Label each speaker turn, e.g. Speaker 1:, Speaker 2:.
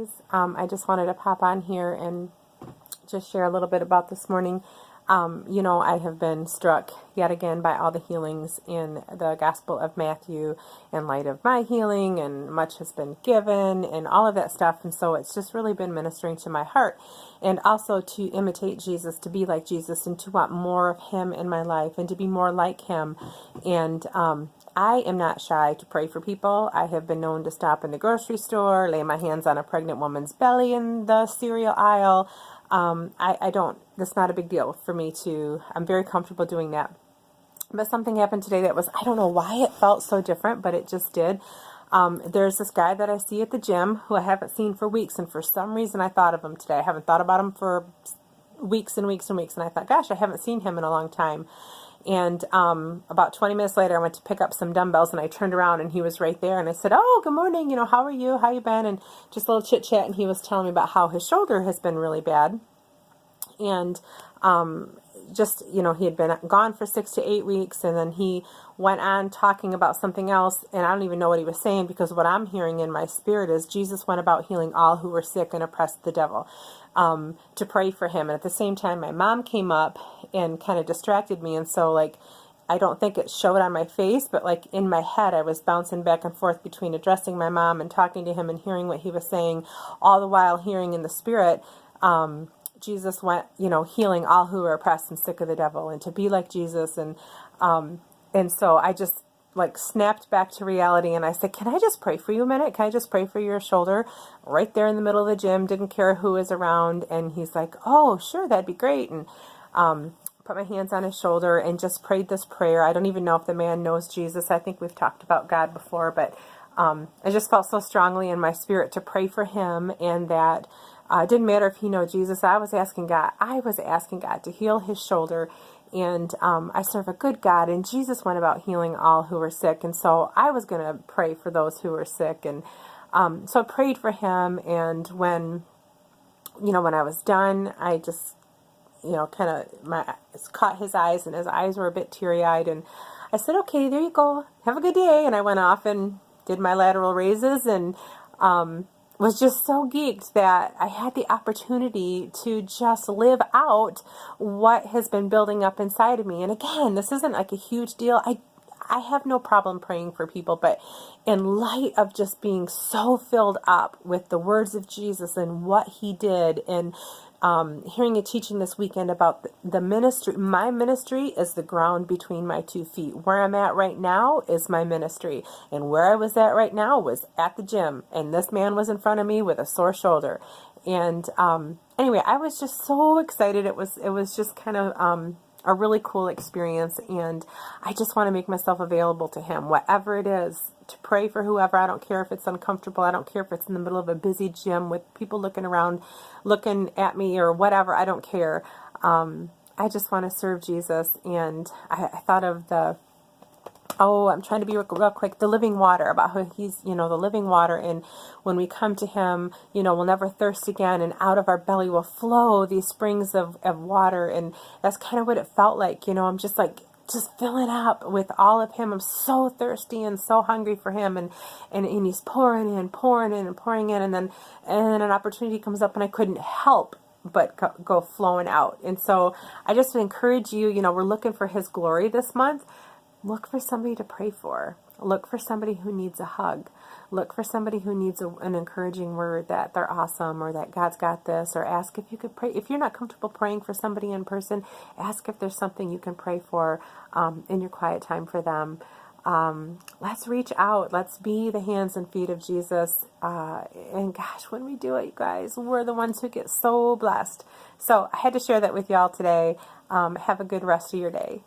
Speaker 1: guys. I just wanted to pop on here and just share a little bit about this morning. I have been struck yet again by all the healings in the Gospel of Matthew in light of my healing, and much has been given and all of that stuff. And so it's just really been ministering to my heart, and also to imitate Jesus, to be like Jesus, and to want more of him in my life and to be more like him. And I am not shy to pray for people. I have been known to stop in the grocery store, lay my hands on a pregnant woman's belly in the cereal aisle. That's not a big deal for me I'm very comfortable doing that. But something happened today that was, I don't know why it felt so different, but it just did. There's this guy that I see at the gym who I haven't seen for weeks, and for some reason I thought of him today. I haven't thought about him for weeks and weeks and weeks, and I thought, gosh, I haven't seen him in a long time. And about 20 minutes later, I went to pick up some dumbbells, and I turned around, and he was right there. And I said, oh, good morning. How are you? How you been? And just a little chit chat. And he was telling me about how his shoulder has been really bad. And he had been gone for 6 to 8 weeks. And then he went on talking about something else. And I don't even know what he was saying, because what I'm hearing in my spirit is Jesus went about healing all who were sick and oppressed the devil, to pray for him. And at the same time, my mom came up and kind of distracted me. And so, I don't think it showed on my face, but in my head, I was bouncing back and forth between addressing my mom and talking to him and hearing what he was saying, all the while hearing in the spirit, Jesus went, healing all who are oppressed and sick of the devil, and to be like Jesus. And so I just snapped back to reality, and I said, can I just pray for you a minute? Can I just pray for your shoulder? Right there in the middle of the gym, didn't care who was around. And he's like, oh, sure, that'd be great. And put my hands on his shoulder and just prayed this prayer. I don't even know if the man knows Jesus. I think we've talked about God before, but I just felt so strongly in my spirit to pray for him, and that it didn't matter if he knows Jesus. I was asking God to heal his shoulder. And I serve a good God, and Jesus went about healing all who were sick. And so I was going to pray for those who were sick. And so I prayed for him. And when I was done, I just, caught his eyes, and his eyes were a bit teary-eyed. And I said, okay, there you go. Have a good day. And I went off and did my lateral raises, and was just so geeked that I had the opportunity to just live out what has been building up inside of me. And again, this isn't a huge deal. I have no problem praying for people, but in light of just being so filled up with the words of Jesus and what he did, and hearing a teaching this weekend about the ministry. My ministry is the ground between my 2 feet. Where I'm at right now is my ministry. And where I was at right now was at the gym. And this man was in front of me with a sore shoulder. And anyway, I was just so excited. It was just kind of a really cool experience. And I just want to make myself available to him, whatever it is, to pray for whoever. I don't care if it's uncomfortable. I don't care if it's in the middle of a busy gym with people looking around, looking at me or whatever. I don't care. I just want to serve Jesus. And I thought of I'm trying to be real quick, the living water, about how he's, the living water. And when we come to him, we'll never thirst again. And out of our belly will flow these springs of water. And that's kind of what it felt like. I'm just filling up with all of him. I'm so thirsty and so hungry for him. And he's pouring in. And then an opportunity comes up, and I couldn't help but go flowing out. And so I just encourage you, we're looking for his glory this month. Look for somebody to pray for. Look for somebody who needs a hug. Look for somebody who needs an encouraging word that they're awesome, or that God's got this, or ask if you could pray. If you're not comfortable praying for somebody in person, ask if there's something you can pray for in your quiet time for them. Let's reach out. Let's be the hands and feet of Jesus. And gosh, when we do it, you guys, we're the ones who get so blessed. So I had to share that with y'all today. Have a good rest of your day.